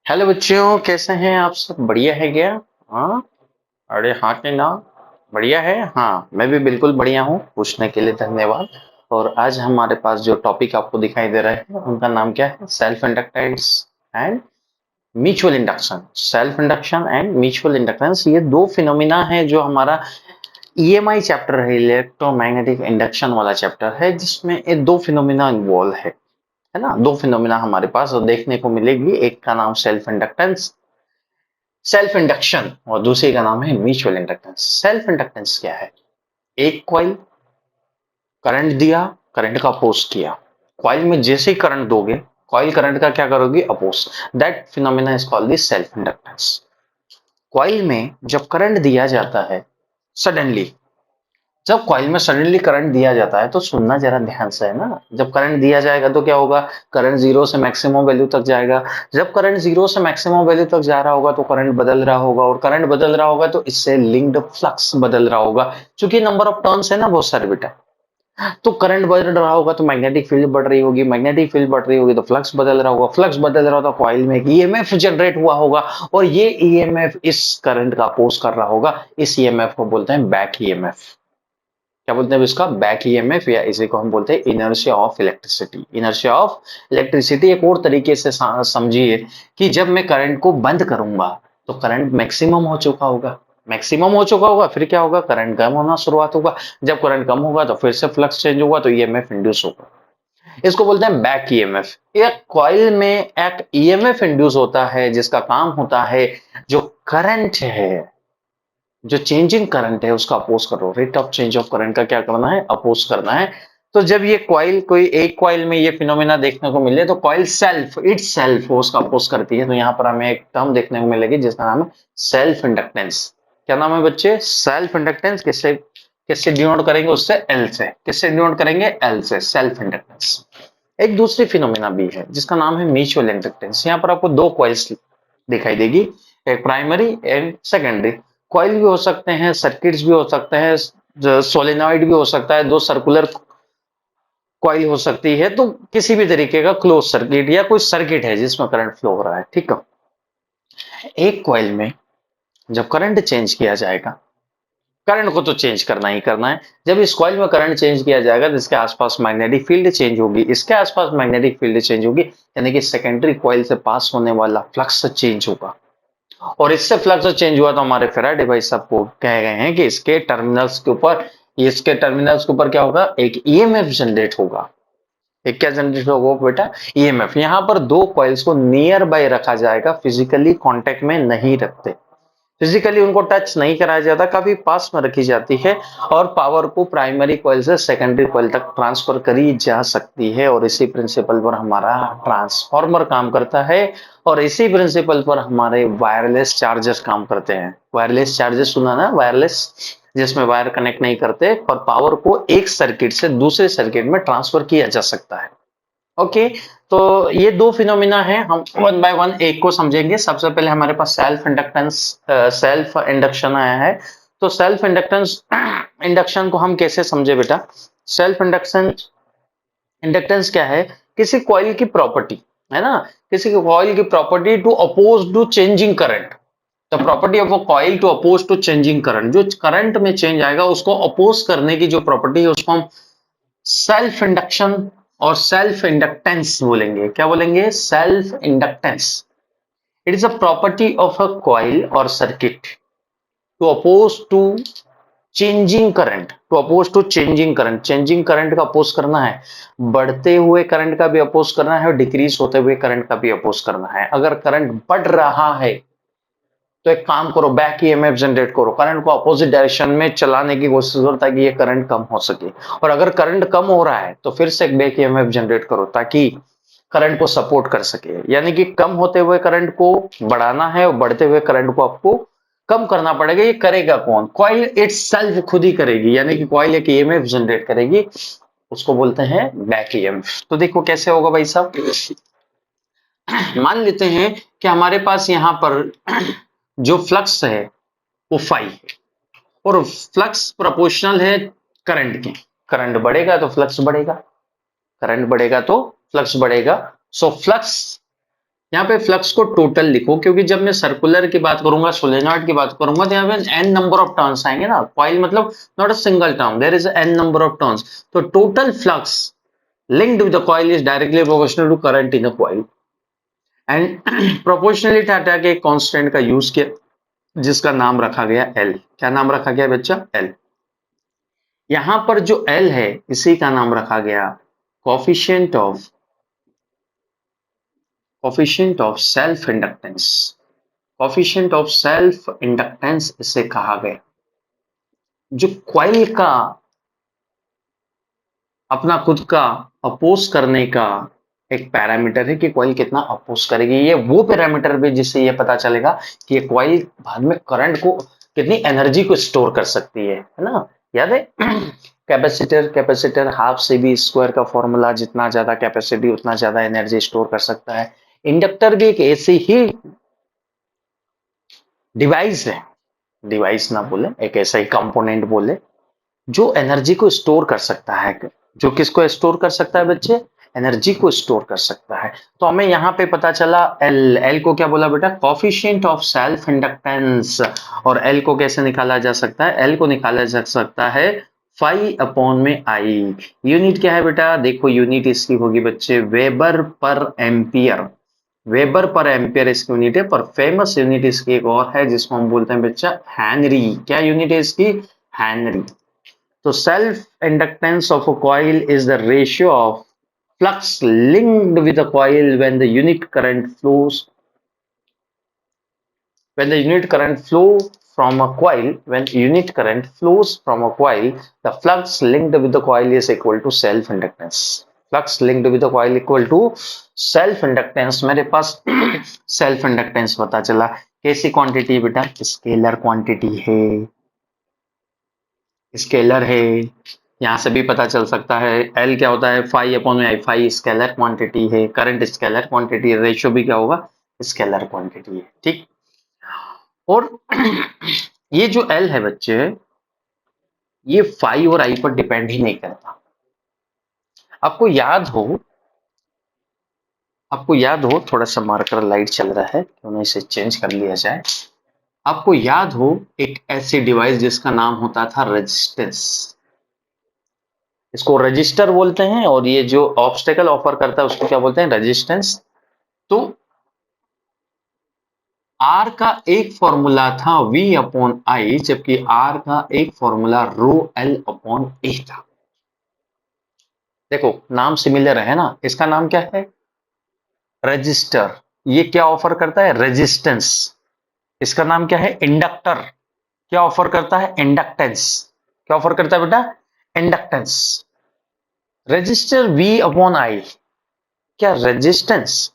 Hello बच्चों, कैसे हैं आप सब? बढ़िया है क्या? हाँ। अरे हाँ के ना। बढ़िया है। हाँ, मैं भी बिल्कुल बढ़िया हूँ। पूछने के लिए धन्यवाद। और आज हमारे पास जो टॉपिक आपको दिखाई दे रहा है उनका नाम क्या है? Self inductance and mutual induction. Self induction and mutual inductance, ये दो फिनोमिना है जो हमारा ईएमआई चैप्टर है, इलेक्ट्रोमैग्नेटिक इंडक्शन वाला चैप्टर है, जिसमें ये दो फिनोमिना इन्वॉल्व है ना। दो फिनोमिना हमारे पास देखने को मिलेगी। एक का नाम सेल्फ इंडक्शन और दूसरे का नाम है म्यूचुअल इंडक्टेंस। सेल्फ इंडक्टेंस क्या है? एक कॉइल, करंट दिया, करंट का अपोज किया। कॉइल में जैसे ही करंट दोगे, कॉइल करंट का क्या करोगी? Oppose. That phenomena is called the self inductance. Coil में जब करंट दिया जाता है, सडनली, जब कॉइल में सडनली करंट दिया जाता है तो सुनना जरा ध्यान से, है ना। जब करंट दिया जाएगा तो क्या होगा? करंट जीरो से मैक्सिमम वैल्यू तक जाएगा। जब करंट जीरो से मैक्सिमम वैल्यू तक जा रहा होगा तो करंट बदल रहा होगा, और करंट बदल रहा होगा तो इससे लिंक्ड फ्लक्स बदल रहा होगा। क्योंकि नंबर ऑफ टर्न्स है ना बहुत सारे बेटा। तो करंट बदल रहा होगा तो मैग्नेटिक फील्ड बढ़ रही होगी, मैग्नेटिक फील्ड बढ़ रही होगी तो फ्लक्स बदल रहा होगा, फ्लक्स बदल रहा होगा तो कॉइल में एक ईएमएफ जनरेट हुआ होगा, और ये ईएमएफ इस करंट का अपोज कर रहा होगा। इस ईएमएफ को बोलते हैं बैक ईएमएफ। क्या बोलते हैं इसका? बैक ईएमएफ, या इसी को हम बोलते हैं inertia of electricity. Inertia of electricity एक और तरीके से समझिए कि जब मैं करंट को बंद करूंगा तो करंट मैक्सिमम हो चुका होगा। मैक्सिमम हो चुका होगा, फिर क्या होगा? करंट कम होना शुरुआत होगा। जब करंट कम होगा तो फिर से फ्लक्स चेंज होगा तो ईएमएफ इंड्यूस होगा। इसको बोलते हैं बैक ईएमएफ। एक कॉइल में एक ईएमएफ इंड्यूस होता है जिसका काम होता है, जो करंट है, जो चेंजिंग करंट है उसका अपोज करो। Rate of change of current का क्या करना है? अपोज करना है। तो जब ये कॉइल, कोई एक कॉइल में ये फिनोमेना देखने को मिले तो कॉइल सेल्फ, इट सेल्फ उसका अपोज करती है। तो यहाँ पर हमें एक टर्म देखने को मिलेगी जिसका नाम है सेल्फ इंडक्टेंस। क्या नाम है बच्चे? Self inductance. किससे किससे डिनोट करेंगे? उससे, एल से। किससे डिनोट करेंगे? एल से, सेल्फ इंडक्टेंस। एक दूसरी फिनोमेना भी है जिसका नाम है म्यूचुअल इंडक्टेंस। यहाँ पर आपको दो कॉइल्स दिखाई देगी, एक प्राइमरी एंड सेकेंडरी। कॉइल भी हो सकते हैं, सर्किट्स भी हो सकते हैं, सोलेनॉइड भी हो सकता है, दो सर्कुलर कॉइल हो सकती है। तो किसी भी तरीके का क्लोज सर्किट या कोई सर्किट है जिसमें करंट फ्लो हो रहा है, ठीक है। एक कॉइल में जब करंट चेंज किया जाएगा, करंट को तो चेंज करना ही करना है। जब इस कॉइल में करंट चेंज किया जाएगा तो इसके आसपास मैग्नेटिक फील्ड चेंज होगी, इसके आसपास मैग्नेटिक फील्ड चेंज होगी, यानी कि सेकेंडरी कॉइल से पास होने वाला फ्लक्स चेंज होगा। और इससे फ्लक्स चेंज हुआ तो हमारे फेराडे भाई साहब को कह गए हैं कि इसके टर्मिनल्स के ऊपर क्या होगा? एक ईएमएफ जनरेट होगा। एक क्या जनरेट होगा बेटा? ईएमएफ। यहां पर दो कॉइल्स को नियर बाय रखा जाएगा, फिजिकली कांटेक्ट में नहीं रखते, फिजिकली उनको टच नहीं कराया जाता, काफी पास में रखी जाती है। और पावर को प्राइमरी कॉइल से सेकेंडरी कॉइल तक ट्रांसफर करी जा सकती है, और इसी प्रिंसिपल पर हमारा ट्रांसफॉर्मर काम करता है। और इसी प्रिंसिपल पर हमारे वायरलेस चार्जर्स काम करते हैं। वायरलेस चार्जर्स सुना ना? वायरलेस, जिसमें वायर कनेक्ट नहीं करते और पावर को एक सर्किट से दूसरे सर्किट में ट्रांसफर किया जा सकता है। ओके। तो ये दो फिनोमिना है, हम वन बाय वन एक को समझेंगे। सबसे पहले हमारे पास सेल्फ इंडक्टेंस, सेल्फ इंडक्शन आया है। तो सेल्फ इंडक्टेंस, इंडक्शन को हम कैसे समझे बेटा? सेल्फ इंडक्शन, इंडक्टेंस क्या है? किसी कॉइल की प्रॉपर्टी, है ना। किसी कॉइल की property to oppose to changing current. The property of a coil to oppose to changing current, जो करंट में चेंज आएगा उसको अपोज करने की जो प्रॉपर्टी है उसको हम सेल्फ इंडक्शन और सेल्फ इंडक्टेंस बोलेंगे। क्या बोलेंगे? Self inductance. It is a property of a coil और circuit to oppose to changing current, to oppose to changing current. Changing current का अपोज करना है, बढ़ते हुए करंट का भी अपोज करना है, और डिक्रीज होते हुए करंट का भी अपोज करना है। अगर करंट बढ़ रहा है तो एक काम करो, बैक ईएमएफ जनरेट करो, करंट को अपोजिट डायरेक्शन में चलाने की कोशिश करो ताकि ये करंट कम हो सके। और अगर करंट कम हो रहा है तो फिर से एक बैक ईएमएफ जनरेट करो ताकि करंट को सपोर्ट कर सके। यानी कि कम होते हुए करंट को बढ़ाना है और बढ़ते हुए करंट को आपको कम करना पड़ेगा। ये करेगा कौन? कॉइल इटसेल्फ खुद ही करेगी, यानी कि कॉइल एक ईएमएफ जनरेट करेगी, उसको बोलते हैं बैक ईएमएफ। तो देखो कैसे होगा भाई साहब। मान लेते हैं कि हमारे पास यहाँ पर जो फ्लक्स है वो फाई है, और फ्लक्स प्रोपोर्शनल है करंट के। करंट बढ़ेगा तो फ्लक्स बढ़ेगा, करंट बढ़ेगा तो फ्लक्स बढ़ेगा। सो फ्लक्स यहाँ पे फ्लक्स को टोटल लिखो, क्योंकि जब मैं सर्कुलर की बात करूंगा, सोलेनॉइड की बात करूंगा, तो यहाँ पे एन नंबर ऑफ टर्न्स आएंगे ना। कॉइल मतलब not a single term, there is an number of turns. तो total flux linked with the coil is directly proportional to current in the coil and proportionally Tata के constant का use किया जिसका नाम रखा गया L। क्या नाम रखा गया बच्चा? L। यहां पर जो L है इसी का नाम रखा गया coefficient of self inductance. Coefficient of self inductance इसे कहा गया। जो कॉइल का अपना खुद का अपोज करने का एक पैरामीटर है कि कॉइल कितना अपोज करेगी। ये वो पैरामीटर भी जिससे ये पता चलेगा कि ये कॉइल बाद में करंट को कितनी एनर्जी को स्टोर कर सकती है ना। याद है capacitor half C V square का फॉर्मूला, जितना ज्यादा कैपेसिटी उतना ज्यादा एनर्जी स्टोर कर सकता है। इंडक्टर भी एक ऐसी ही डिवाइस है, डिवाइस ना बोले, एक ऐसा ही कंपोनेंट बोले जो एनर्जी को स्टोर कर सकता है। जो किसको स्टोर कर सकता है बच्चे? एनर्जी को स्टोर कर सकता है। तो हमें यहाँ पे पता चला एल। एल को क्या बोला बेटा? Coefficient of self inductance. और एल को कैसे निकाला जा सकता है? एल को निकाला जा सकता है फाई अपॉन में आई। यूनिट क्या है बेटा? देखो यूनिट इसकी होगी बच्चे वेबर पर एम्पियर। वेबर पर एम्पियर इसकी यूनिट है, पर फेमस यूनिट इसकी एक और है जिसको हम बोलते हैं बच्चा हेनरी। क्या यूनिट है इसकी? Henry. So self-inductance of a coil is the ratio of flux linked with the coil when the unit current flows when the unit current flow from a coil when unit current flows from a coil, the flux linked with the coil is equal to self-inductance. Flux linked with the coil equal to self-inductance। मेरे पास self-inductance पता चला। कैसी quantity बेटा? Scalar quantity है, scalar है। यहां से भी पता चल सकता है एल क्या होता है? फाई अपॉन में आई। फाई स्केलर क्वांटिटी है, करंट स्केलर क्वांटिटी है, रेशियो भी क्या होगा? स्केलर क्वांटिटी है। ठीक। और ये जो एल है बच्चे, ये फाई और आई पर डिपेंड ही नहीं करता। आपको याद हो, थोड़ा सा मार्कर लाइट चल रहा है, क्यों ना इसे चेंज कर लिया जाए। आपको याद हो एक ऐसी डिवाइस जिसका नाम होता था रेजिस्टेंस। इसको रजिस्टर बोलते हैं, और ये जो ऑब्स्टेकल ऑफर करता है उसको क्या बोलते हैं? रेजिस्टेंस। तो आर का एक फॉर्मूला था V अपॉन आई, जबकि आर का एक फॉर्मूला रो एल अपॉन ए था। देखो नाम सिमिलर है ना। इसका नाम क्या है? रजिस्टर। ये क्या ऑफर करता है? रेजिस्टेंस। इसका नाम क्या है? इंडक्टर। क्या ऑफर करता है? इंडक्टेंस। क्या ऑफर करता है बेटा? Inductance. Register V upon I. क्या रेजिस्टेंस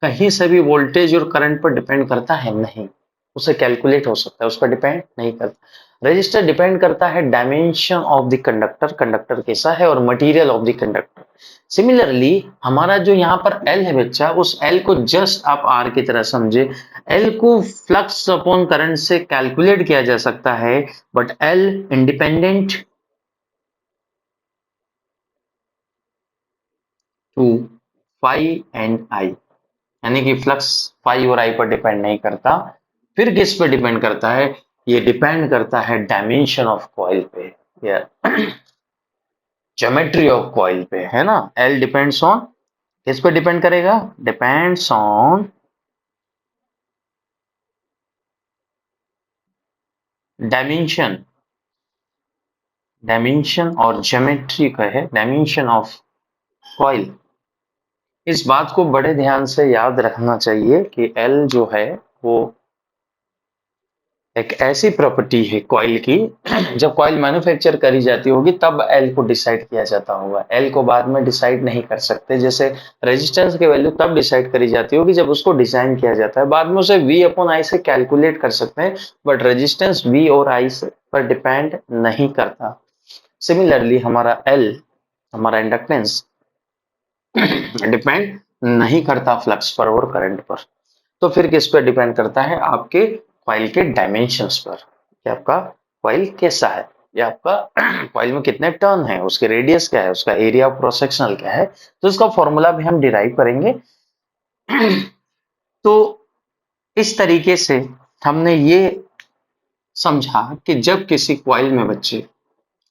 कहीं से भी वोल्टेज और करंट पर डिपेंड करता है? नहीं। उसे कैलकुलेट हो सकता है, उस पर डिपेंड नहीं करता। रजिस्टर डिपेंड करता है dimension of the conductor, conductor कैसा है, और material of the conductor. Similarly हमारा जो यहाँ पर L है बच्चा, उस L को जस्ट आप R की तरह समझे। L को फ्लक्स अपॉन करंट से कैलकुलेट किया जा सकता है, but L independent to phi and I, यानी कि फ्लक्स फाई और आई पर डिपेंड नहीं करता। फिर किस पे डिपेंड करता है? ये डिपेंड करता है डायमेंशन ऑफ कॉइल पे, या ज्योमेट्री ऑफ कॉइल पे, है ना। एल डिपेंड्स ऑन, किस पे डिपेंड करेगा? डिपेंड्स ऑन डायमेंशन, और ज्योमेट्री का है डायमेंशन ऑफ कॉइल। इस बात को बड़े ध्यान से याद रखना चाहिए कि एल जो है वो एक ऐसी प्रॉपर्टी है कॉइल की, जब कॉइल मैन्युफैक्चर करी जाती होगी तब एल को डिसाइड किया जाता होगा। एल को बाद में डिसाइड नहीं कर सकते। जैसे रेजिस्टेंस की वैल्यू तब डिसाइड करी जाती होगी जब उसको डिजाइन किया जाता है, बाद में उसे V अपॉन आई से कैलकुलेट कर सकते हैं, बट रेजिस्टेंस V और आई पर डिपेंड नहीं करता। सिमिलरली हमारा एल, हमारा इंडक्टेंस डिपेंड नहीं करता फ्लक्स पर और करंट पर। तो फिर किस पर डिपेंड करता है? आपके कॉइल के डायमेंशंस पर, कि आपका कॉइल कैसा है, या आपका कॉइल में कितने टर्न है, उसके रेडियस क्या है, उसका एरिया ऑफ क्रॉस सेक्शनल क्या है। तो इसका फॉर्मूला भी हम डिराइव करेंगे तो इस तरीके से हमने ये समझा कि जब किसी कॉइल में बच्चे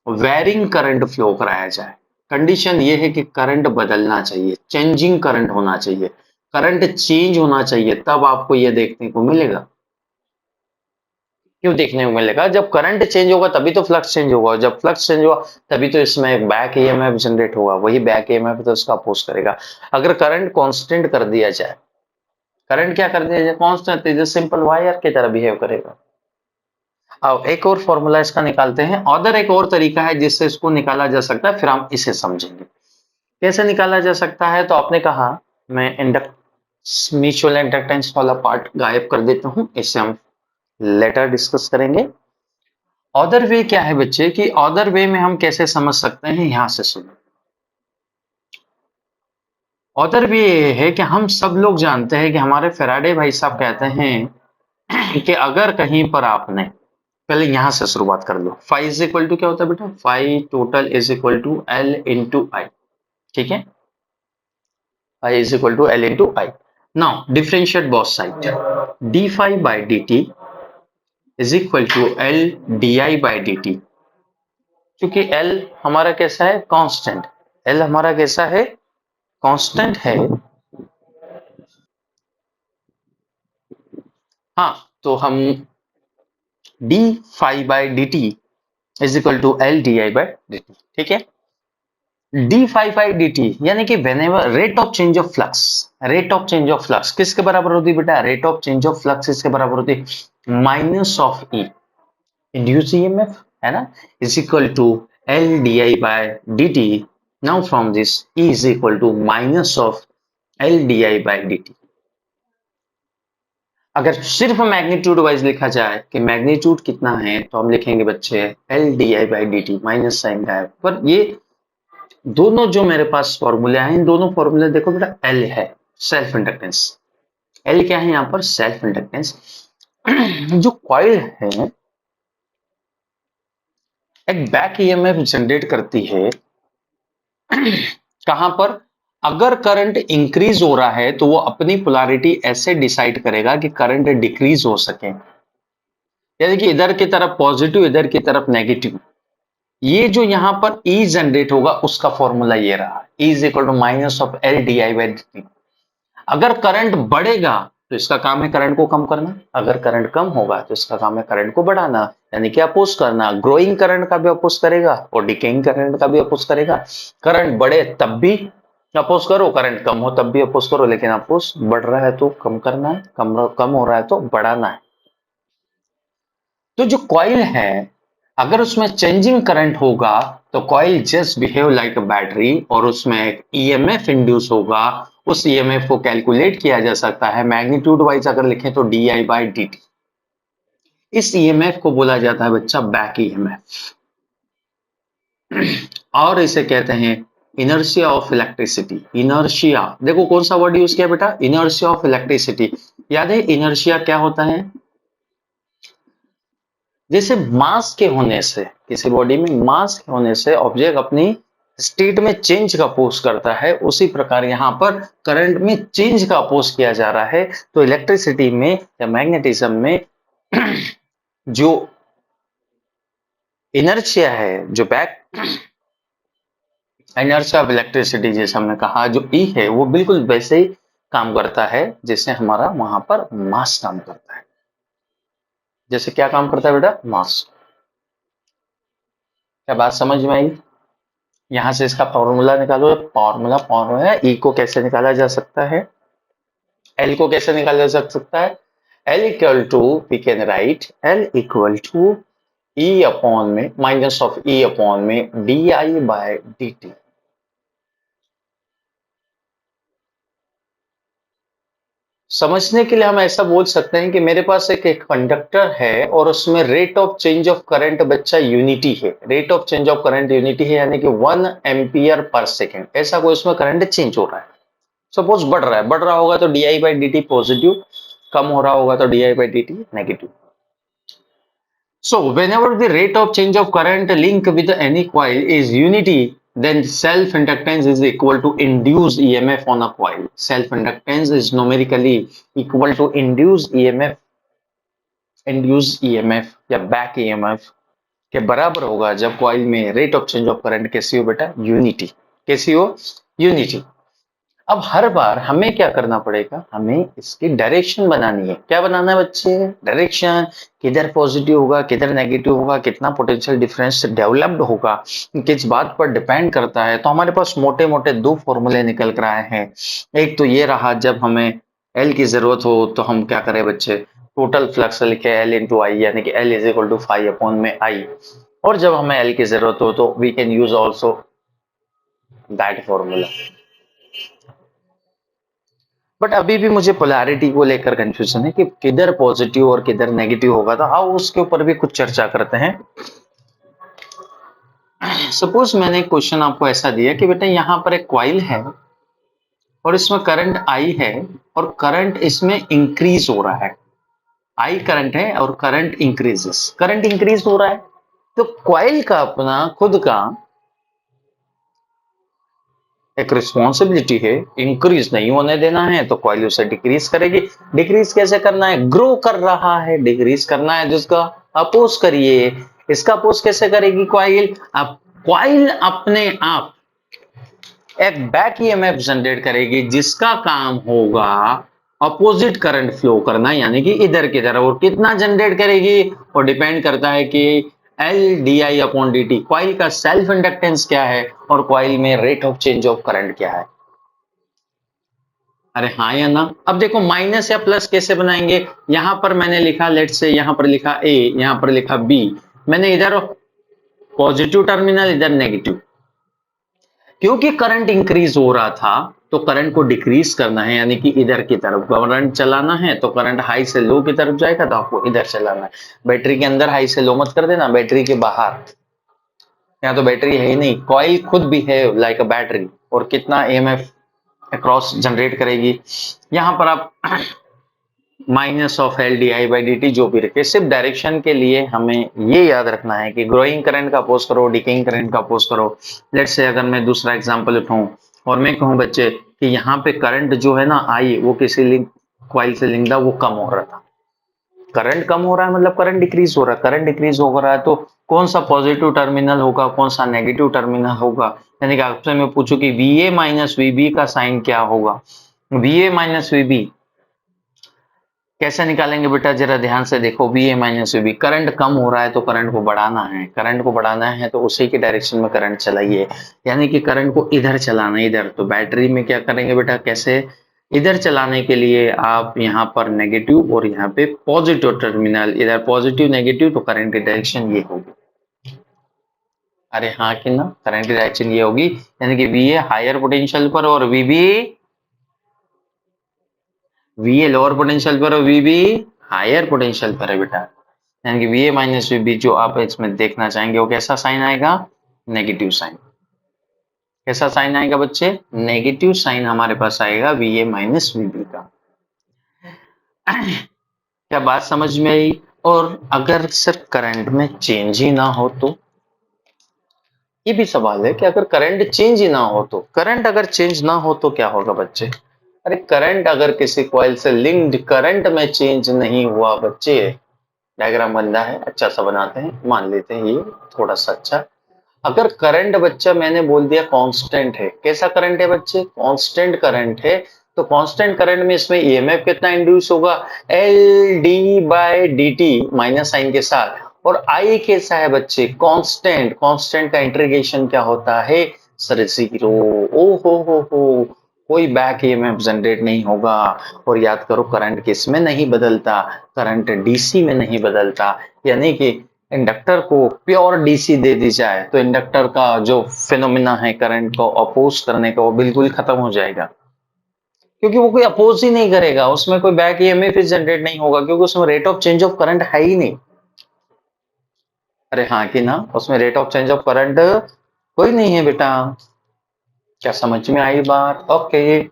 वेरिंग करंट फ्लो कराया जाए, कंडीशन ये है कि करंट बदलना चाहिए, चेंजिंग करंट होना चाहिए, करंट चेंज होना चाहिए, तब आपको ये देखने को मिलेगा। क्यों देखने को मिलेगा? जब करंट चेंज होगा तभी तो फ्लक्स चेंज होगा, और जब फ्लक्स चेंज होगा तभी तो इसमें एक बैक ईएमएफ जनरेट होगा, वही बैक ईएमएफ तो उसका अपोज करेगा। अगर करंट कांस्टेंट कर दिया जाए, करंट क्या कर दिया जाए? कांस्टेंट, तो सिंपल वायर की तरह बिहेव करेगा। अब एक और फॉर्मूला इसका निकालते हैं, अदर एक और तरीका है जिससे इसको निकाला जा सकता है, फिर हम इसे समझेंगे कैसे निकाला जा सकता है। तो आपने कहा मैं म्यूचुअल इंडक्टेंस वाला पार्ट गायब कर देता हूं, इसे हम लेटर डिस्कस करेंगे। अदर वे क्या है बच्चे कि अदर वे में हम कैसे समझ सकते हैं, यहां से सुनो। अदर वे ये है कि हम सब लोग जानते हैं कि हमारे फैराडे भाई साहब कहते हैं कि अगर कहीं पर आपने, पहले यहां से शुरुआत कर लो, फाइव इज इक्वल टू क्या होता है बेटा? Five total is equal to L into I, ठीक है? I is equal to L into I. Now differentiate both sides. D phi by dt is equal to L di by dt. क्योंकि L हमारा कैसा है? Constant. L हमारा कैसा है? Constant है। हाँ, तो हम d phi by dt is equal to L di by dt, ठीक है? d phi by dt यानी कि whenever rate of change of flux, rate of change of flux किसके बराबर होती है बेटा? rate of change of flux इसके बराबर होती है minus of E induced EMF, है ना, is equal to L di by dt. Now from this E is equal to minus of L di by dt. अगर सिर्फ मैग्नीट्यूड वाइज लिखा जाए कि मैग्नीट्यूड कितना है, तो हम लिखेंगे बच्चे L di by dt, minus sign का है, पर ये दोनों जो मेरे पास फॉर्मूले हैं, इन दोनों फॉर्मूले देखो बेटा, L है सेल्फ इंडक्टेंस, L क्या है यहाँ पर? Self inductance. जो कॉइल है एक बैक ईएमएफ जनरेट करती है, कहां पर? अगर करंट इंक्रीज हो रहा है तो वो अपनी पोलैरिटी ऐसे डिसाइड करेगा कि करंट डिक्रीज हो सके, यानी कि इधर की तरफ पॉजिटिव, इधर की तरफ नेगेटिव। ये जो यहां पर E जनरेट होगा उसका फॉर्मूला ये रहा, E is equal to minus of L D I by D. अगर करंट बढ़ेगा तो इसका काम है करंट को कम करना, अगर करंट कम होगा तो इसका काम है करंट को बढ़ाना, यानी कि अपोज करना। ग्रोइंग करंट का भी अपोज करेगा और डिकेइंग करंट का भी अपोज करेगा। करंट बढ़े तब भी अपोज करो, करंट कम हो तब भी अपोज करो, लेकिन अपोज बढ़ रहा है तो कम करना है, कम हो रहा है तो बढ़ाना है। तो जो कॉइल है, अगर उसमें चेंजिंग करंट होगा तो coil just behave like a battery, और उसमें एक ईएमएफ इंड्यूस होगा। उस ईएमएफ को कैलकुलेट किया जा सकता है मैग्नीट्यूड वाइज, अगर लिखें तो D I by D T. इस ईएमएफ को बोला जाता है बच्चा बैक ईएमएफ, और इसे कहते हैं इनर्शिया ऑफ इलेक्ट्रिसिटी। इनर्शिया, देखो कौन सा वर्ड यूज किया बेटा? Inertia of electricity. याद है इनर्शिया क्या होता है? जैसे मास के होने से, किसी बॉडी में मास के होने से ऑब्जेक्ट अपनी स्टेट में चेंज का अपोज करता है, उसी प्रकार यहां पर करंट में चेंज का अपोज किया जा रहा है। तो इलेक्ट्रिसिटी में या मैग्नेटिज्म में जो इनर्शिया है, जो बैक इनर्शिया ऑफ इलेक्ट्रिसिटी, जैसे हमने कहा जो ई है, वो बिल्कुल वैसे ही काम करता है जैसे हमारा वहां पर मास काम करता है। जैसे क्या काम करता है बेटा? मास। क्या बात समझ में आई? यहां से इसका फॉर्मूला निकालो। फॉर्मूला फॉर्मूला है, ई को कैसे निकाला जा सकता है, एल को कैसे निकाला जा सकता है? L equal to, we can write L equal to E upon में माइनस ऑफ ई अपॉन में D I by D T. समझने के लिए हम ऐसा बोल सकते हैं कि मेरे पास एक कंडक्टर है और उसमें rate of change of current बच्चा यूनिटी है, rate of change of current unity है, यानी कि 1 एम्पियर पर सेकेंड, ऐसा कोई उसमें करंट चेंज हो रहा है। सपोज बढ़ रहा होगा तो D I by D T positive, कम हो रहा होगा तो D I by D T negative. So whenever the rate of change of current link with any coil is unity, then self inductance is equal to induced EMF on a coil. Self inductance is numerically equal to induced EMF या back EMF के बराबर होगा जब coil में rate of change of current कैसी हो बेटा, unity. कैसी हो, यूनिटी। अब हर बार हमें क्या करना पड़ेगा, हमें इसकी डायरेक्शन बनानी है। क्या बनाना है बच्चे, डायरेक्शन। किधर पॉजिटिव होगा, किधर नेगेटिव होगा, कितना पोटेंशियल डिफरेंस डेवलप्ड होगा, किस बात पर डिपेंड करता है। तो हमारे पास मोटे मोटे दो फॉर्मूले निकल कर आए हैं। एक तो ये रहा, जब हमें एल की जरूरत हो तो हम क्या करें बच्चे, टोटल फ्लक्स लिखे एल इंटू आई, यानी कि एल इज इक्वल टू 5/आई। और जब हमें एल की जरूरत हो तो we can use also that formula. But अभी भी मुझे पोलैरिटी को लेकर कंफ्यूजन है कि किधर पॉजिटिव और किधर नेगेटिव होगा, तो आओ उसके ऊपर भी कुछ चर्चा करते हैं। सपोज मैंने क्वेश्चन आपको ऐसा दिया कि बेटा यहां पर एक कॉइल है और इसमें करंट आई है और करंट इसमें इंक्रीज हो रहा है। आई करंट है और करंट इंक्रीजेस, करंट इंक्रीज हो रहा है। तो कॉइल का अपना खुद का एक रिस्पॉन्सिबिलिटी है, इंक्रीज नहीं होने देना है, तो कॉइल उसे डिक्रीज करेगी। डिक्रीज कैसे करना है, ग्रो कर रहा है, डिक्रीज करना है जिसका अपोज करिए। इसका अपोज कैसे करेगी कॉइल, अब कॉइल अपने आप एक बैक ईएमएफ जनरेट करेगी जिसका काम होगा अपोजिट करंट फ्लो करना, यानी कि इधर की तरफ। और कितना जनरेट करेगी, और डिपेंड करता है कि एल डी आई अपॉन डी टी, कॉइल का सेल्फ इंडक्टेंस क्या है और कॉइल में rate of change of current क्या है। अरे हाँ या ना। अब देखो माइनस या प्लस कैसे बनाएंगे, यहां पर मैंने लिखा लेट से, यहां पर लिखा ए, यहां पर लिखा बी। मैंने इधर पॉजिटिव टर्मिनल, इधर नेगेटिव। क्योंकि करंट इंक्रीज हो रहा था तो करंट को डिक्रीज करना है, यानी कि इधर की तरफ करंट चलाना है। तो करंट हाई से लो की तरफ जाएगा तो आपको इधर चलाना है। बैटरी के अंदर हाई से लो मत कर देना, बैटरी के बाहर। यहाँ तो बैटरी है ही नहीं, कॉइल खुद भी है लाइक अ बैटरी, और कितना ईएमएफ अक्रॉस जनरेट करेगी। यहां पर आप minus of L D I by D T जो भी रखे, सिर्फ डायरेक्शन के लिए हमें ये याद रखना है कि ग्रोइंग करंट का अपोज करो, डिकेइंग करंट का अपोज करो। लेट्स से अगर मैं दूसरा एग्जांपल उठाऊं और मैं कहूं बच्चे कि यहाँ पे करंट जो है ना आई, वो किसी लिंक कॉइल से लिंक था, वो कम हो रहा था। करंट कम हो रहा है मतलब करंट डिक्रीज हो रहा है। करंट डिक्रीज हो रहा है तो कौन सा पॉजिटिव टर्मिनल होगा, कौन सा नेगेटिव टर्मिनल होगा। यानी कि आपसे मैं पूछूं कि वी ए माइनस वीबी का साइन क्या होगा, वी ए माइनस वीबी कैसे निकालेंगे बेटा, जरा ध्यान से देखो। V A minus V B, current कम हो रहा है तो करंट को बढ़ाना है, करंट को बढ़ाना है तो उसी के डायरेक्शन में करंट चलाइए, यानी कि करंट को इधर चलाना है, इधर। तो बैटरी में क्या करेंगे बेटा, कैसे, इधर चलाने के लिए आप यहाँ पर नेगेटिव और यहाँ पे पॉजिटिव टर्मिनल, इधर पॉजिटिव नेगेटिव, तो करंट की डायरेक्शन ये होगी। अरे हाँ कि ना, करंट की डायरेक्शन ये होगी, यानी कि वी ए हायर पोटेंशियल पर और V B, V A lower potential पर और वी बी हायर पोटेंशियल पर है बेटा। यानी कि V A minus V B जो आप इसमें देखना चाहेंगे वो कैसा साइन आएगा, नेगेटिव साइन। कैसा साइन आएगा बच्चे, नेगेटिव साइन हमारे पास आएगा V A minus V B का। क्या बात समझ में आई। और अगर सिर्फ करंट में चेंज ही ना हो तो, ये भी सवाल है कि अगर करंट चेंज ही ना हो तो, करंट अगर चेंज ना हो तो क्या होगा बच्चे। अरे करंट अगर किसी कॉइल से लिंक्ड करंट में चेंज नहीं हुआ बच्चे, डायग्राम बनता है, अच्छा सा बनाते हैं, मान लेते हैं ये थोड़ा सा अच्छा। अगर करंट बच्चा मैंने बोल दिया कांस्टेंट है, कैसा करंट है बच्चे, कांस्टेंट करंट है, तो कांस्टेंट करंट में इसमें ईएमएफ कितना इंड्यूस होगा, L D by D T minus sign के साथ। और आई कैसा है बच्चे, कांस्टेंट, कांस्टेंट का इंटीग्रेशन क्या होता है सर, जीरो। ओ हो, कोई बैक ईएमएफ जनरेट नहीं होगा। और याद करो करंट किस में नहीं बदलता, करंट डीसी में नहीं बदलता। यानी कि इंडक्टर को प्योर डीसी दे दी जाए तो इंडक्टर का जो फिनोमिना है करंट को अपोज करने का, वो बिल्कुल खत्म हो जाएगा, क्योंकि वो कोई अपोज ही नहीं करेगा, उसमें कोई बैक ईएमएफ जनरेट नहीं होगा, क्योंकि उसमें rate of change of current है ही नहीं। अरे हाँ कि ना, उसमें rate of change of current कोई नहीं है बेटा। क्या समझ में आई बात, ओके।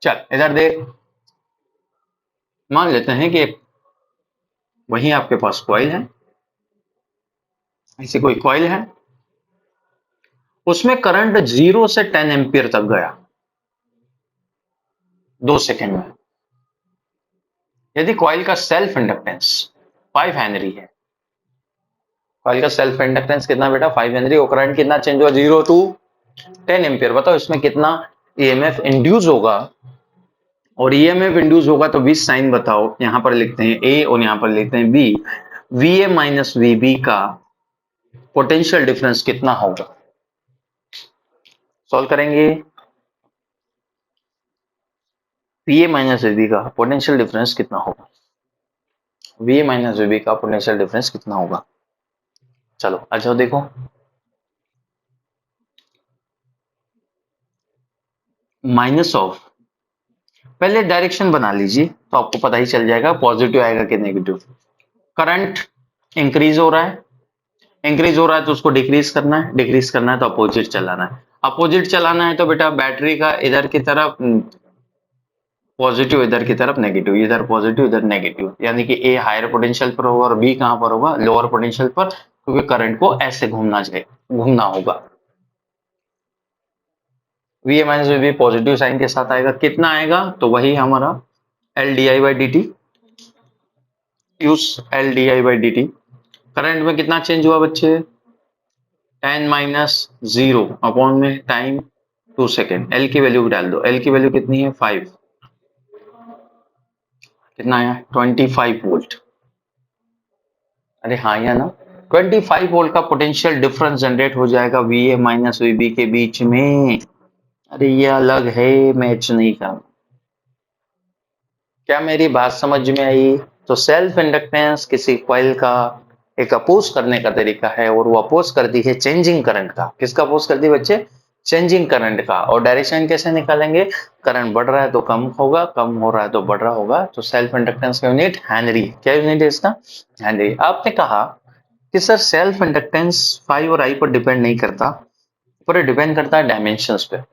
चल इधर देख, मान लेते हैं कि वही आपके पास कॉइल है, ऐसी कोई कॉइल है, उसमें करंट 0 से 10 एम्पियर तक गया 2 सेकंड में। यदि कॉइल का सेल्फ इंडक्टेंस 5 हेनरी है, कॉइल का सेल्फ इंडक्टेंस कितना बेटा 5 हेनरी, और करंट कितना चेंज हुआ 0 टू 10 एम्पियर, बताओ इसमें कितना ईएमएफ इंड्यूस होगा। और ईएमएफ इंड्यूस होगा तो भी साइन बताओ, यहां पर लिखते हैं ए और यहां पर लिखते हैं बी। वीए माइनस वीबी का पोटेंशियल डिफरेंस कितना होगा, सॉल्व करेंगे। वीए माइनस वीबी का पोटेंशियल डिफरेंस कितना होगा, वीए माइनस वीबी का पोटेंशियल डिफरेंस कितना होगा। चलो अच्छा देखो, माइनस ऑफ, पहले डायरेक्शन बना लीजिए तो आपको पता ही चल जाएगा पॉजिटिव आएगा कि नेगेटिव। करंट इंक्रीज हो रहा है, इंक्रीज हो रहा है तो उसको डिक्रीज करना है, डिक्रीज करना है तो अपोजिट चलाना है, अपोजिट चलाना है तो बेटा बैटरी का इधर की तरफ पॉजिटिव, इधर की तरफ नेगेटिव, इधर पॉजिटिव इधर नेगेटिव, यानी कि ए हायर पोटेंशियल पर होगा और बी कहां पर होगा, लोअर पोटेंशियल पर, क्योंकि करंट को ऐसे घूमना होगा। V minus V positive sign के साथ आएगा, कितना आएगा तो वही हमारा L D I by D T, use L D I by D T. Current में कितना चेंज हुआ बच्चे, 10 माइनस 0 अपॉन में टाइम 2 सेकेंड, एल की वैल्यू भी डाल दो, एल की वैल्यू कितनी है 5, कितना आया 25 वोल्ट। अरे हाँ या ना, 25 वोल्ट का पोटेंशियल डिफरेंस जनरेट हो जाएगा V A minus V B के बीच में। अरे ये अलग है, मैच नहीं का। क्या मेरी बात समझ में आई। तो सेल्फ इंडक्टेंस किसी कॉइल का एक अपोज करने का तरीका है, और वो अपोज करती है चेंजिंग करंट का। किसका अपोज करती है बच्चे, चेंजिंग करंट का। और डायरेक्शन कैसे निकालेंगे, करंट बढ़ रहा है तो कम होगा, कम हो रहा है तो बढ़ रहा होगा। तो सेल्फ इंडक्टेंस का यूनिट हेनरी, क्या यूनिट है इसका, हेनरी। आपने कहा कि सर सेल्फ इंडक्टेंस फाई और आई पर डिपेंड नहीं करता, पर डिपेंड करता है डायमेंशंस पे।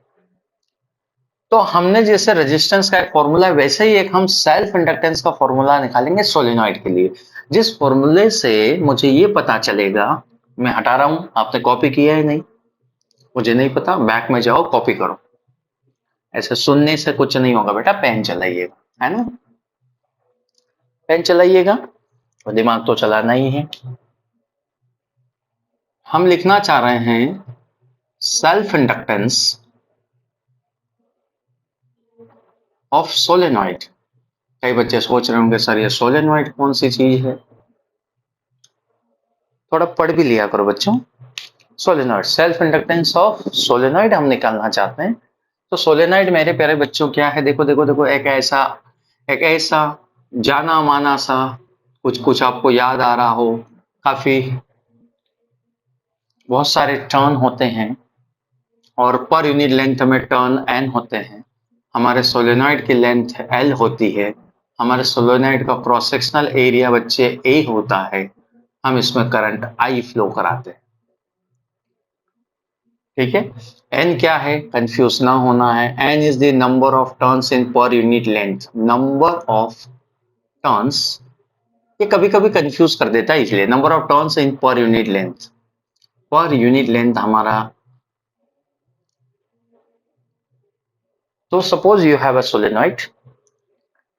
तो हमने जैसे रेजिस्टेंस का एक फॉर्मूला है, वैसे ही एक हम सेल्फ इंडक्टेंस का फॉर्मूला निकालेंगे सोलेनॉइड के लिए, जिस फॉर्मूले से मुझे ये पता चलेगा, मैं हटा रहा हूं, आपने कॉपी किया है नहीं, मुझे नहीं पता, बैक में जाओ कॉपी करो। ऐसे सुनने से कुछ नहीं होगा बेटा, पेन चलाइएगा, है ना, पेन चलाइएगा, और दिमाग तो चलाना ही है। हम लिखना चाह रहे हैं सेल्फ इंडक्टेंस ऑफ सोलेनॉइड। कई बच्चे सोच रहे होंगे सर ये सोलेनॉइड कौन सी चीज है, थोड़ा पढ़ भी लिया करो बच्चों। Solenoid, self inductance of solenoid हम निकालना चाहते हैं। तो सोलेनॉइड मेरे प्यारे बच्चों क्या है, देखो देखो देखो, एक ऐसा जाना माना सा, कुछ कुछ आपको याद आ रहा हो, काफी बहुत सारे टर्न होते हैं, और पर यूनिट लेंथ में टर्न एन होते हैं। हमारे सोलेनॉइड की लेंथ एल होती है, हमारे सोलेनॉइड का क्रॉस सेक्शनल एरिया बच्चे ए होता है। हम इसमें करंट आई फ्लो कराते हैं, ठीक है। एन क्या है, कंफ्यूज ना होना है, N is the number of turns in per unit length, number of turns. ये कभी कभी कंफ्यूज कर देता है, इसलिए number of turns in per unit length, पर यूनिट लेंथ हमारा। तो suppose you have a solenoid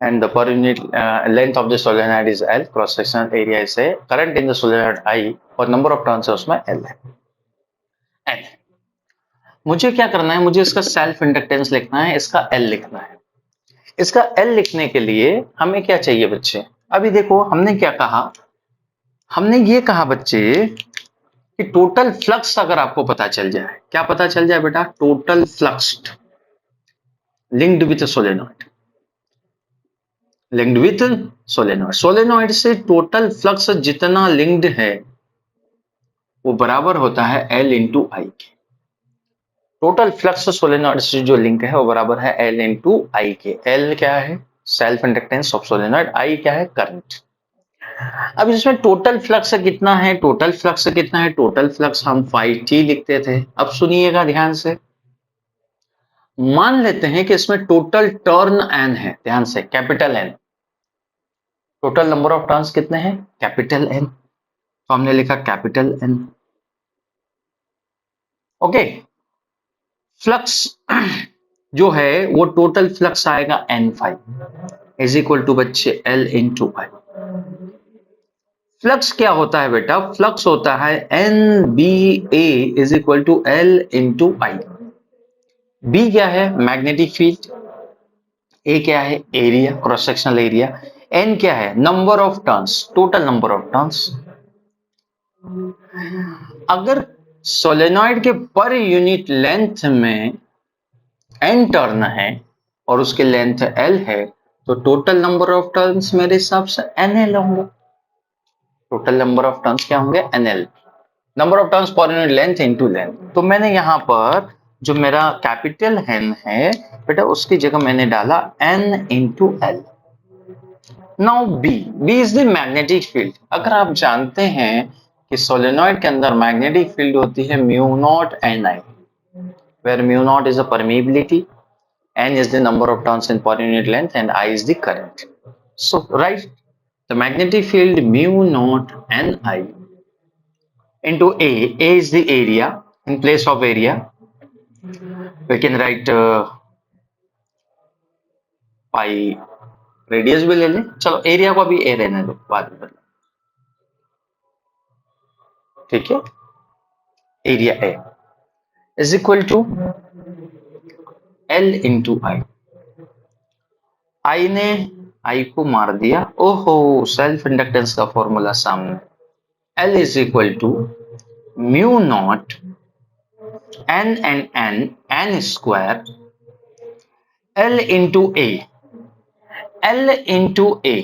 and the per unit length of the solenoid is L, cross sectional area is A, current in the solenoid I, और number of turns है उसमें L है, N। मुझे क्या करना है, मुझे इसका सेल्फ इंडक्टेंस लिखना है, इसका L लिखना है। इसका L लिखने के लिए हमें क्या चाहिए बच्चे, अभी देखो हमने क्या कहा, हमने ये कहा बच्चे कि टोटल फ्लक्स अगर आपको पता चल जाए, क्या पता चल जाए बेटा, total flux linked with solenoid, linked with solenoid, solenoid से टोटल फ्लक्स जितना लिंक्ड है वो बराबर होता है L इंटू आई के। टोटल फ्लक्स सोलेनॉइड से जो लिंक है वो बराबर है L इंटू आई के। L क्या है, self inductance of solenoid, I क्या है, करंट। अब इसमें टोटल फ्लक्स कितना है, टोटल फ्लक्स कितना है, टोटल फ्लक्स हम फाई टी लिखते थे। अब सुनिएगा ध्यान से, मान लेते हैं कि इसमें टोटल टर्न एन है, ध्यान से, capital N. Total number of turns कितने हैं, कैपिटल एन, तो हमने लिखा कैपिटल एन। ओके, फ्लक्स जो है वो टोटल फ्लक्स आएगा N5 इज इक्वल टू बच्चे L इंटू आई। फ्लक्स क्या होता है बेटा? फ्लक्स होता है NBA is equal to L into I. B क्या है? Magnetic field. ए क्या है? Area, cross sectional area. N क्या है? Number of turns, total number of turns. अगर सोलेनॉइड के पर यूनिट लेंथ में एन टर्न है और उसके लेंथ एल है, तो टोटल नंबर ऑफ टर्न्स मेरे हिसाब से एनएल होंगे। टोटल नंबर ऑफ टर्न्स क्या होंगे? NL, number of turns per unit length into length. तो मैंने यहां पर जो मेरा कैपिटल एन है बेटा, उसकी जगह मैंने डाला N into L. Now B is the magnetic field. अगर आप जानते हैं कि सोलेनॉइड के अंदर मैग्नेटिक फील्ड होती है mu not N I, where mu naught is a permeability, n is the number of turns in per unit length, and I is the current. So write the magnetic field mu naught Ni into A is the area. In place of area we can write pi, radius भी ले लें, चलो area को भी ए रहने दो, बाद में बदलो, ठीक है। Area A is equal to L into I. I ने आई को मार दिया, ओहो, सेल्फ इंडक्टेंस का फॉर्मूला सामने। L is equal to mu nought n and n square L into A, L into A।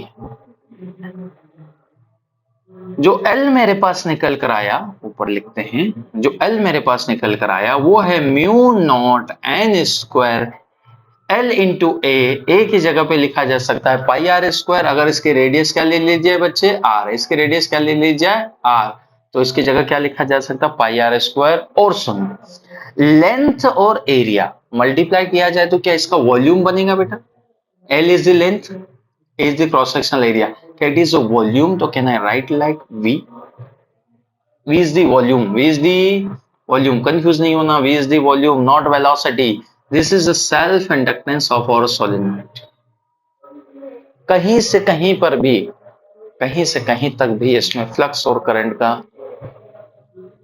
जो L मेरे पास निकल कर आया, ऊपर लिखते हैं, जो L मेरे पास निकल कर आया वो है mu nought n square L into A की जगह पे लिखा जा सकता है पाई आर स्क्वायर। अगर इसके रेडियस क्या ले लीजिए बच्चे? आर। इसके रेडियस क्या ले लीजिए? आर। तो इसकी जगह क्या लिखा जा सकता है? पाई आर स्क्वायर। और सुनो, लेंथ और एरिया मल्टीप्लाई किया जाए तो क्या इसका वॉल्यूम बनेगा बेटा? L is the length, A is the cross sectional area. It is a volume, तो can I write like V? V is the volume. V is the volume. Confuse नहीं होना. V is the volume, not velocity. This is the self inductance of our solenoid. कहीं से कहीं पर भी, कहीं से कहीं तक भी इसमें फ्लक्स और करंट का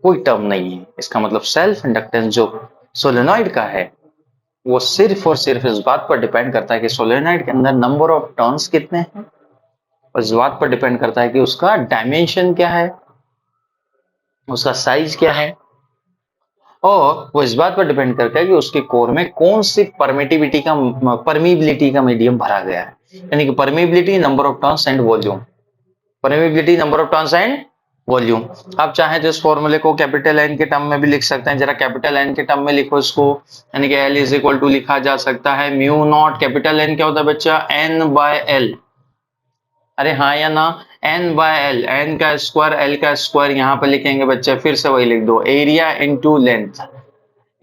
कोई टर्म नहीं है। इसका मतलब सेल्फ इंडक्टेंस जो सोलेनॉइड का है वो सिर्फ और सिर्फ इस बात पर डिपेंड करता है कि सोलेनॉइड के अंदर नंबर ऑफ टर्न्स कितने हैं, और इस बात पर डिपेंड करता है कि उसका डायमेंशन क्या है, उसका साइज क्या है, और वो इस बात पर डिपेंड करता है कि उसके कोर में कौन सी परमिबिलिटी का मीडियम भरा गया है। यानी कि permeability, number of turns and volume. Permeability, number of turns and volume. आप चाहे तो इस फॉर्मूले को कैपिटल एन के टर्म में भी लिख सकते हैं। जरा कैपिटल एन के टर्म में लिखो इसको, यानी कि एल इज इक्वल टू लिखा जा सकता है म्यू नॉट, कैपिटल एन क्या होता है बच्चा? N by L. अरे हाँ या ना? एन बाय एल, एन का स्क्वायर एल का स्क्वायर यहां पर लिखेंगे बच्चे, फिर से वही लिख दो, एरिया इनटू लेंथ।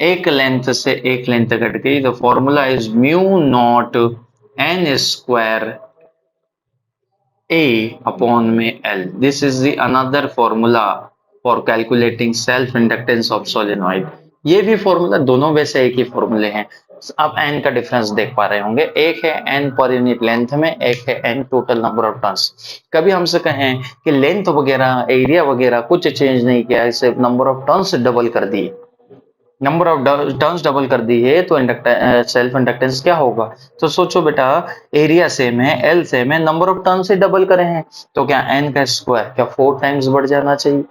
एक लेंथ से एक लेंथ कट गई, the formula is mu not N square A upon में L. This is the another formula for calculating self inductance of solenoid. ये भी फॉर्मूला, दोनों वैसे एक ही फॉर्मूले हैं। आप n का डिफरेंस देख पा रहे होंगे, एक है n पर यूनिट लेंथ में, एक है n total number of turns. कभी हमसे कहें कि लेंथ वगैरह, एरिया वगैरह कुछ चेंज नहीं किया, इसे नंबर ऑफ टर्न्स डबल कर दिए, नंबर ऑफ टर्न्स डबल कर दी है, तो सेल्फ इंडक्टेंस क्या होगा? तो सोचो बेटा, एरिया सेम है, एल सेम है, नंबर ऑफ टर्न्स से डबल करे हैं, तो क्या एन का स्क्वायर क्या 4 टाइम्स बढ़ जाना चाहिए?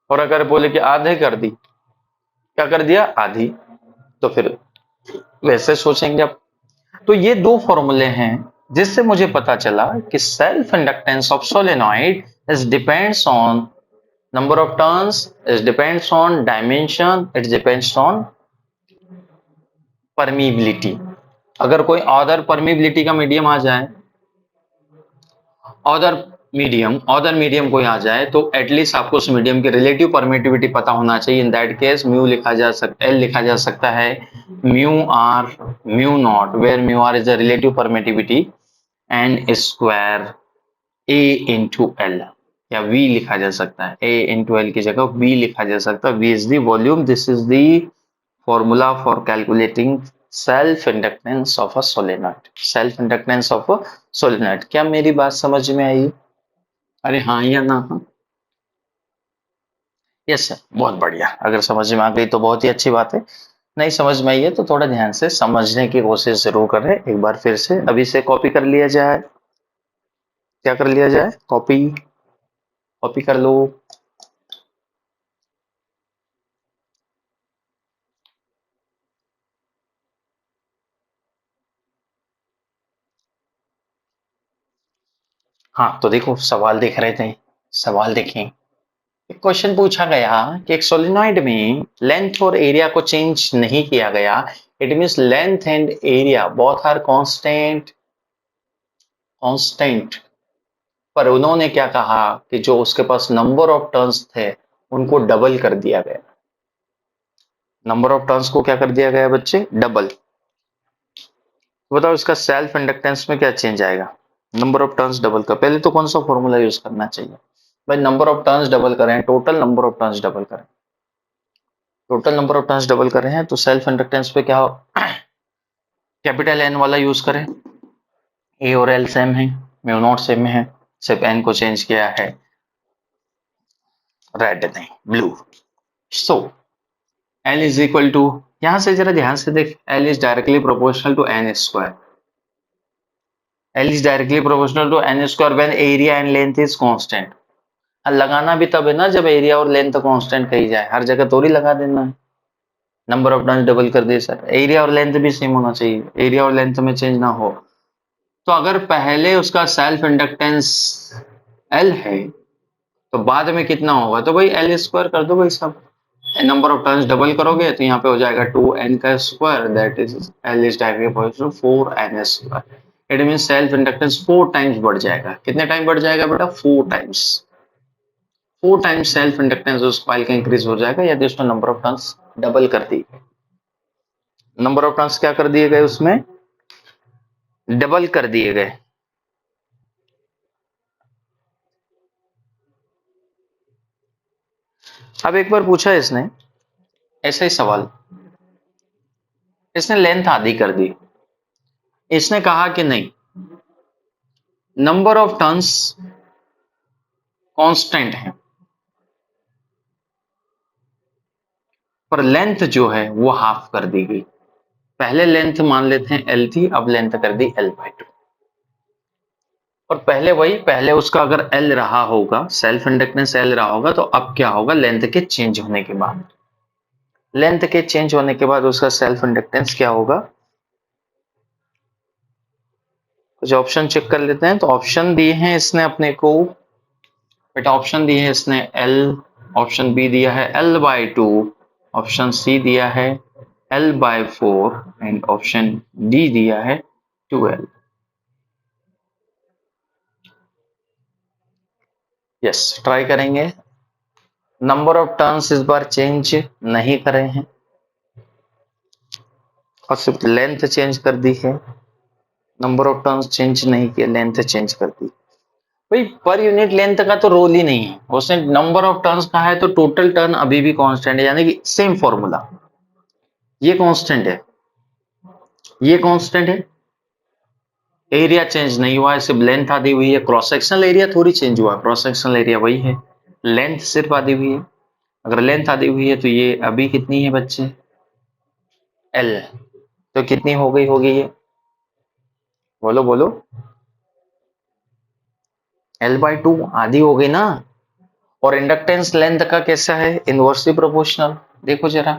और अगर बोले कि आधे कर दी, क्या कर दिया? आधी, तो फिर वैसे सोचेंगे आप। तो ये दो फॉर्मूले हैं जिससे मुझे पता चला कि self inductance of solenoid is depends on number of turns, it depends on dimension, it depends on permeability। अगर कोई अदर परमिबिलिटी का मीडियम आ जाए, अदर मीडियम कोई आ जाए, तो एटलीस्ट आपको उस मीडियम की रिलेटिव परमिटिविटी पता होना चाहिए। इन दैट केस म्यू लिखा जा सकता, एल लिखा जा सकता है mu R mu naught, where mu R is the relative permittivity, N square A into L, या V लिखा जा सकता है, A इंटू एल की जगह V लिखा जा सकता है। V is the volume, this is the formula for calculating self inductance of a solenoid. Self inductance of a solenoid. क्या मेरी बात समझ में आई? अरे हाँ या ना? हाँ, यस सर, बहुत बढ़िया। अगर समझ में आ गई तो बहुत ही अच्छी बात है, नहीं समझ में आई है तो थोड़ा ध्यान से समझने की कोशिश जरूर करें। एक बार फिर से अभी से कॉपी कर लिया जाए। क्या कर लिया जाए? कॉपी। कॉपी कर लो। हाँ तो देखो, सवाल देख रहे थे, सवाल देखें। एक क्वेश्चन पूछा गया कि एक सोलेनॉइड में लेंथ और एरिया को चेंज नहीं किया गया। It means length and area both are constant. Constant. पर उन्होंने क्या कहा कि जो उसके पास नंबर ऑफ टर्न्स थे उनको डबल कर दिया गया। नंबर ऑफ टर्न्स को क्या कर दिया गया बच्चे? डबल। बताओ इसका सेल्फ इंडक्टेंस में क्या चेंज आएगा? नंबर ऑफ टर्न्स डबल का पहले तो कौन सा फॉर्मूला यूज करना चाहिए भाई? नंबर ऑफ टर्न्स डबल करें, total number of turns double करें। Total number of turns double कर रहे हैं तो सेल्फ इंडक्टेंस पे क्या हो? कैपिटल एन वाला यूज करें। ए और एल सेम है, म्यू नॉट सेम है, सिर्फ एन को चेंज किया है, रेड नहीं blue. So L is equal to, यहां से जरा ध्यान से देख, L is directly proportional to N square. L is directly proportional to N square when area and length is constant. लगाना भी तब है ना जब एरिया और लेंथ कांस्टेंट कही जाए, हर जगह थोड़ी लगा देना है। नंबर ऑफ टर्न्स डबल कर दिए सर, एरिया और लेंथ भी सेम होना चाहिए, एरिया और लेंथ में चेंज ना हो। तो अगर पहले उसका सेल्फ इंडक्टेंस एल है तो बाद में कितना होगा? तो भाई एल स्क्वायर कर दो भाई सब। नंबर ऑफ टर्न्स डबल करोगे तो यहाँ पे हो जाएगा 2n का square, that is L is directly 4n square. It mean self inductance 4 times बढ़ जाएगा। कितने टाइम बढ़ जाएगा बेटा? 4 टाइम्स। 4 टाइम्स सेल्फ इंडक्टेंस उस कॉइल का इंक्रीज हो जाएगा यदि उसने नंबर ऑफ टर्न्स डबल कर दी। नंबर ऑफ टर्न्स क्या कर दिए गए उसमें? डबल कर दिए गए। अब एक बार पूछा इसने ऐसा ही सवाल, इसने लेंथ आधी कर दी। इसने कहा कि नहीं, नंबर ऑफ टर्न्स कांस्टेंट है पर लेंथ जो है वो हाफ कर दी गई। पहले लेंथ मान लेते हैं एल थी, अब लेंथ कर दी L/2। और पहले वही, पहले उसका अगर एल रहा होगा, सेल्फ इंडक्टेंस एल रहा होगा, तो अब क्या होगा? लेंथ के चेंज होने के बाद, लेंथ के चेंज होने के बाद उसका सेल्फ इंडक्टेंस क्या होगा? कुछ ऑप्शन चेक कर लेते हैं। तो ऑप्शन दिए हैं इसने अपने को, बेटा ऑप्शन दिए हैं इसने एल, ऑप्शन बी दिया है L/2, ऑप्शन सी दिया है L/4 एंड ऑप्शन डी दिया है 2L। यस, ट्राई करेंगे। नंबर ऑफ टर्न्स इस बार चेंज नहीं करे हैं और सिर्फ लेंथ चेंज कर दी है। नंबर ऑफ टर्न्स चेंज नहीं किया, लेंथ चेंज कर दी। भाई पर यूनिट लेंथ का तो रोल ही नहीं है, उसने नंबर ऑफ टर्न्स कहा है तो टोटल टर्न अभी भी कांस्टेंट है, यानी कि सेम फॉर्मूला। ये कांस्टेंट है, ये कांस्टेंट है। एरिया चेंज नहीं हुआ है, सिर्फ लेंथ आधी हुई है। क्रॉस सेक्शनल एरिया थोड़ी चेंज हुआ है, क्रॉस सेक्शनल एरिया वही है, लेंथ सिर्फ आधी हुई है। अगर लेंथ आधी हुई है तो ये अभी कितनी है बच्चे? एल। तो कितनी हो गई होगी ये? बोलो बोलो। L/2 आधी हो गई ना। और इंडक्टेंस लेंथ का कैसा है? Inversely proportional. देखो जरा,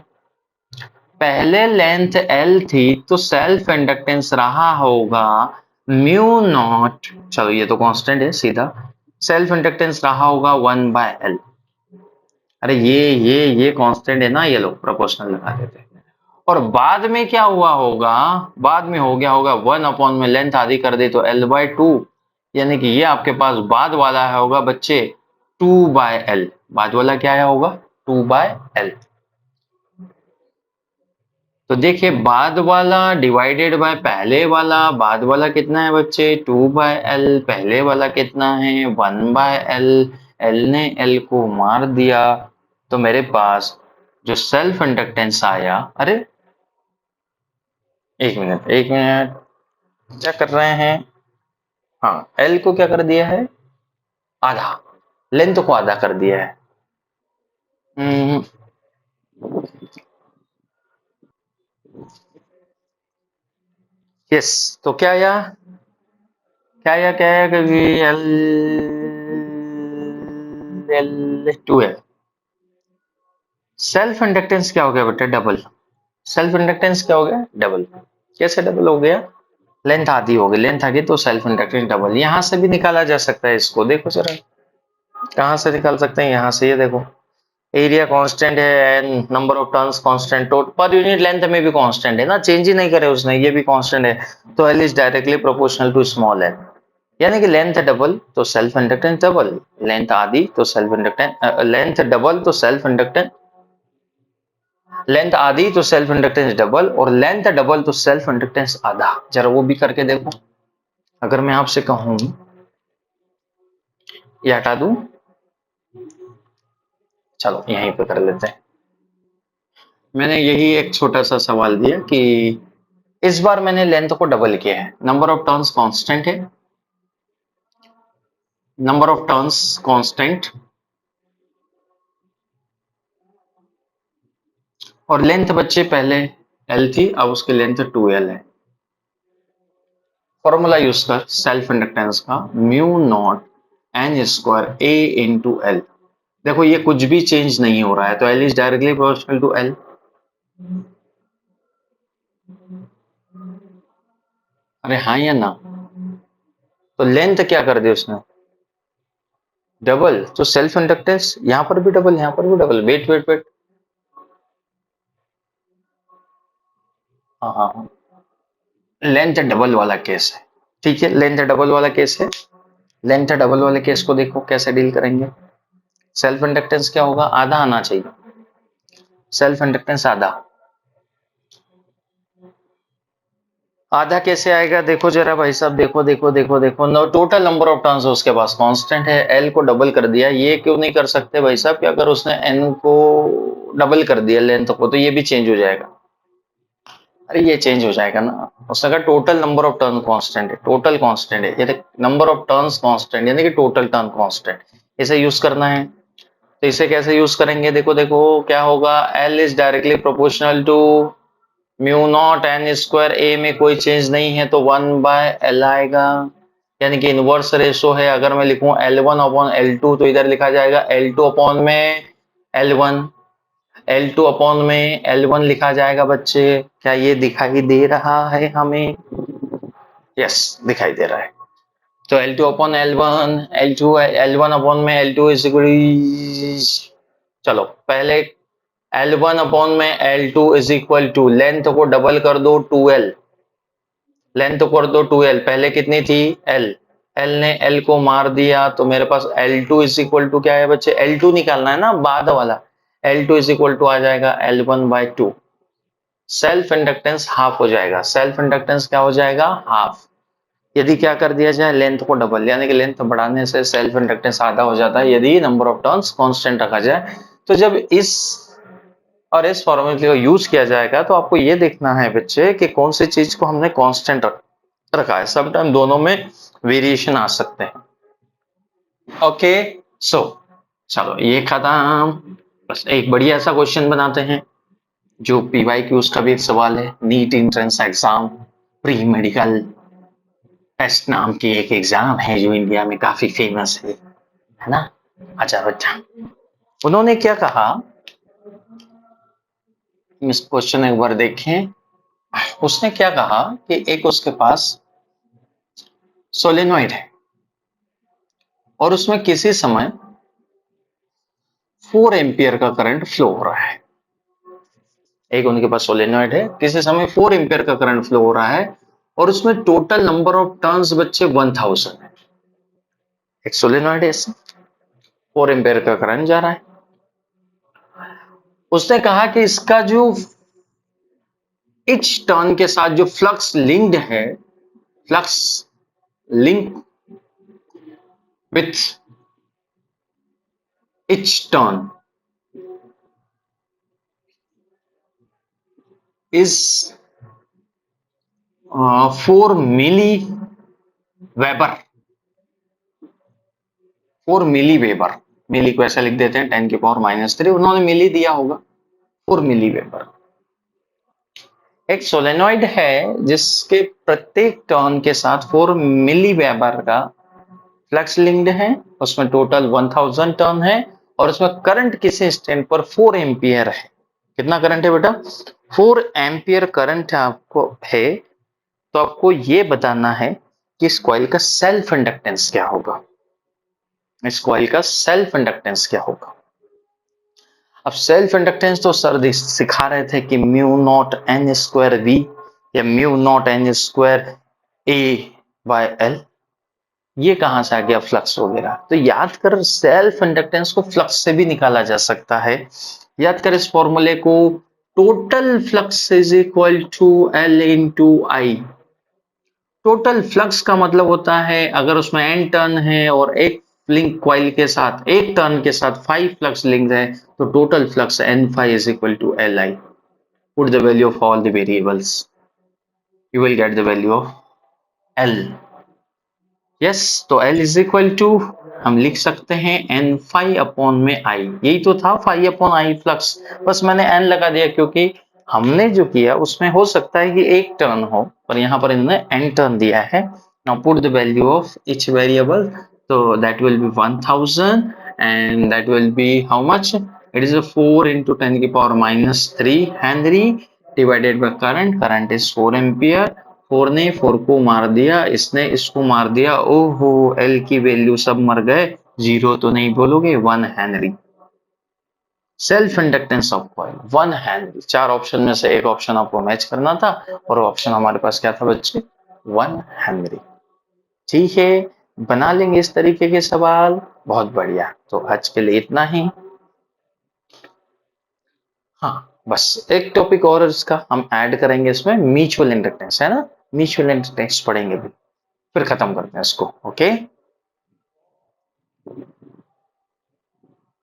पहले लेंथ एल थी तो सेल्फ इंडक्टेंस रहा होगा म्यू नॉट, चलो ये तो कांस्टेंट है सीधा, सेल्फ इंडक्टेंस रहा होगा 1/L। अरे ये कांस्टेंट है ना, ये लोग प्रोपोर्शनल लगा देते हैं। और बाद में क्या हुआ होगा? बाद में हो गया होगा 1 में लेंथ आधी कर दी तो L/2, यानी कि ये आपके पास बाद वाला है होगा बच्चे 2/L। बाद वाला क्या है होगा? 2/L। तो देखिए, बाद वाला डिवाइडेड बाय पहले वाला, बाद वाला कितना है बच्चे? 2/L। पहले वाला कितना है? 1/L। एल ने एल को मार दिया, तो मेरे पास जो सेल्फ इंडक्टेंस आया, अरे एक मिनट एक मिनट, क्या कर रहे हैं, हाँ एल को क्या कर दिया है, आधा, लेंथ को आधा कर दिया है। यस, तो क्या आया, क्या आया, क्योंकि एल एल टू है, सेल्फ इंडक्टेंस क्या हो गया बेटा, डबल, सेल्फ इंडक्टेंस क्या हो गया, डबल, कैसे डबल हो गया, लेंथ आधी हो गई, लेंथ आगे तो सेल्फ इंडक्टेंस डबल, यहां से भी निकाला जा सकता है इसको, देखो जरा कहां से निकाल सकते हैं, यहां से, ये देखो एरिया कांस्टेंट है and number of turns constant, पर यूनिट लेंथ में भी कांस्टेंट है ना, चेंज ही नहीं करे उसने, ये भी कांस्टेंट है, तो L is directly proportional to small L, यानी कि लेंथ डबल तो सेल्फ इंडक्टेंस डबल, लेंथ आधी तो सेल्फ इंडक्टेंस, लेंथ डबल तो सेल्फ इंडक्टेंस, लेंथ आधी तो सेल्फ इंडक्टेंस डबल, और लेंथ डबल तो सेल्फ इंडक्टेंस आधा, जरा वो भी करके देखो, अगर मैं आपसे कहूं ये हटा दूं, चलो यहीं पे कर लेते हैं, मैंने यही एक छोटा सा सवाल दिया कि इस बार मैंने लेंथ को डबल किया है, नंबर ऑफ टर्न्स कांस्टेंट है, नंबर ऑफ टर्न्स कांस्टेंट, और लेंथ बच्चे पहले एल थी, अब उसकी लेंथ 2l है, फॉर्मूला यूज कर सेल्फ इंडक्टेंस का, mu naught N square A into L, देखो ये कुछ भी चेंज नहीं हो रहा है, तो L is directly proportional to L, अरे हाँ या ना, तो लेंथ क्या कर दी उसने, डबल, तो सेल्फ इंडक्टेंस यहां पर भी डबल, यहां पर भी डबल, वेट वेट वेट, हाँ हाँ हाँ, लेंथ डबल वाला केस है, ठीक है, लेंथ डबल वाला केस है, लेंथ डबल वाले केस को देखो कैसे डील करेंगे, सेल्फ इंडक्टेंस क्या होगा, आधा आना चाहिए, सेल्फ इंडक्टेंस आधा, आधा कैसे आएगा, देखो जरा भाई साहब, देखो देखो देखो देखो, no total number of turns उसके पास कांस्टेंट है, एल को डबल कर दिया, ये क्यों नहीं कर सकते भाई साहब कि अगर उसने एन को डबल कर दिया लेंथ को, तो ये भी चेंज हो जाएगा, अरे ये चेंज हो जाएगा ना, उसने कहा total number of turn constant है, टोटल कांस्टेंट है, यानी नंबर ऑफ टर्न्स कांस्टेंट, यानी कि टोटल टर्न कांस्टेंट, इसे यूज करना है, तो इसे कैसे यूज करेंगे, देखो देखो क्या होगा, L is directly proportional to mu not N square, A में कोई चेंज नहीं है तो 1/l आएगा, यानी कि इनवर्स रेशो है, अगर मैं लिखूं L1 अपॉन L2 तो इधर लिखा जाएगा L2 अपॉन में L1, L2 अपॉन में L1 लिखा जाएगा बच्चे, क्या ये दिखाई दे रहा है हमें, यस दिखाई दे रहा है, तो L2 upon L1, L2 L1 upon में L2 इज इक्वल, चलो पहले L1 अपॉन में L2 is equal to, length को डबल कर दो 2l, लेंथ कर दो 2l, पहले कितनी थी l, l ने l को मार दिया, तो मेरे पास L2 इज इक्वल टू क्या है बच्चे, L2 निकालना है ना बाद वाला, L2 इज इक्वल टू आ जाएगा L1/2, सेल्फ इंडक्टेंस हाफ हो जाएगा, सेल्फ इंडक्टेंस क्या हो जाएगा, हाफ, यदि क्या कर दिया जाए लेंथ को डबल, यानी कि लेंथ बढ़ाने से सेल्फ इंडक्टेंस आधा हो जाता है, यदि नंबर ऑफ टर्न्स कांस्टेंट रखा जाए, तो जब इस और इस फॉर्मूले का यूज किया जाएगा, तो आपको ये देखना है बच्चे कि कौन सी चीज को हमने कांस्टेंट रखा है, समटाइम दोनों में वेरिएशन आ सकते हैं, ओके, सो चलो ये खत्म, बस एक बढ़िया सा क्वेश्चन बनाते हैं, जो PYQs का भी एक सवाल है, NEET entrance exam pre medical test नाम की एक एग्जाम है जो इंडिया में काफी फेमस है ना, अच्छा बच्चा, उन्होंने क्या कहा, इस क्वेश्चन एक बार देखें, उसने क्या कहा कि एक उसके पास सोलेनोइड है और उसमें किसी समय 4 एम्पियर का करंट फ्लो हो रहा है, एक उनके पास सोलेनोइड है, किसी समय 4 एम्पियर का करंट फ्लो हो रहा है, और उसमें टोटल नंबर ऑफ टर्न्स बच्चे 1000 है, एक सोलेनोइड है, 4 एम्पियर का करंट जा रहा है, उसने कहा कि इसका जो इच टर्न के साथ जो फ्लक्स लिंक्ड है, flux link with each turn is 4 milli weber, 4 milli weber, milli को ऐसा लिख देते हैं 10⁻³ उन्होंने मिली दिया होगा, 4 मिली वेबर। एक सोलेनॉइड है जिसके प्रत्येक टर्न के साथ 4 मिली वेबर का फ्लक्स लिंक्ड है, उसमें टोटल 1000 टर्न है और उसमें करंट किसी स्टैंड पर 4 एम्पियर है। कितना करंट है बेटा? 4 एम्पियर करंट आपको है। तो आपको ये बताना है कि इस कॉइल का सेल्फ इंडक्टेंस क्या होगा, इस कॉइल का सेल्फ इंडक्टेंस क्या होगा। अब सेल्फ इंडक्टेंस तो सर सिखा रहे थे कि mu not N square V या mu not N square A by L, ये कहां से आ गया फ्लक्स वगैरह। तो याद कर, सेल्फ इंडक्टेंस को फ्लक्स से भी निकाला जा सकता है। याद कर इस फॉर्मूले को, total flux is equal to L into I. Total flux का मतलब होता है अगर उसमें एन टर्न है और एक लिंक कॉइल के साथ, एक टर्न के साथ 5 फ्लक्स लिंक है, तो total flux N phi is equal to L I. Put the value of all the variables, you will get the value of L. Yes, तो L इज इक्वल टू हम लिख सकते हैं N phi upon में आई, यही तो था phi upon I flux, बस मैंने एन लगा दिया क्योंकि हमने जो किया उसमें हो सकता है कि एक टर्न हो, पर यहाँ पर इन्होंने एन टर्न दिया है। Now put the value of each variable, तो that will be 1000 and that will be how much, it is 4 into 10⁻³ henry divided by current, current is 4 ampere. 4 ने 4 को मार दिया, इसने इसको मार दिया, ओहो एल की वैल्यू सब मर गए, जीरो तो नहीं बोलोगे, 1 Henry. Self inductance of coil 1 Henry. 4 option में से एक ऑप्शन आपको मैच करना था और ऑप्शन हमारे पास क्या था बच्चे? 1 हेनरी। ठीक है, बना लेंगे इस तरीके के सवाल, बहुत बढ़िया। तो आज के लिए इतना ही। हाँ, बस एक टॉपिक और इसका हम ऐड करेंगे इसमें, म्यूचुअल इंडक्टेंस है ना, म्यूचुअल इंडक्टेंस पढ़ेंगे भी, फिर खत्म करते हैं इसको। ओके।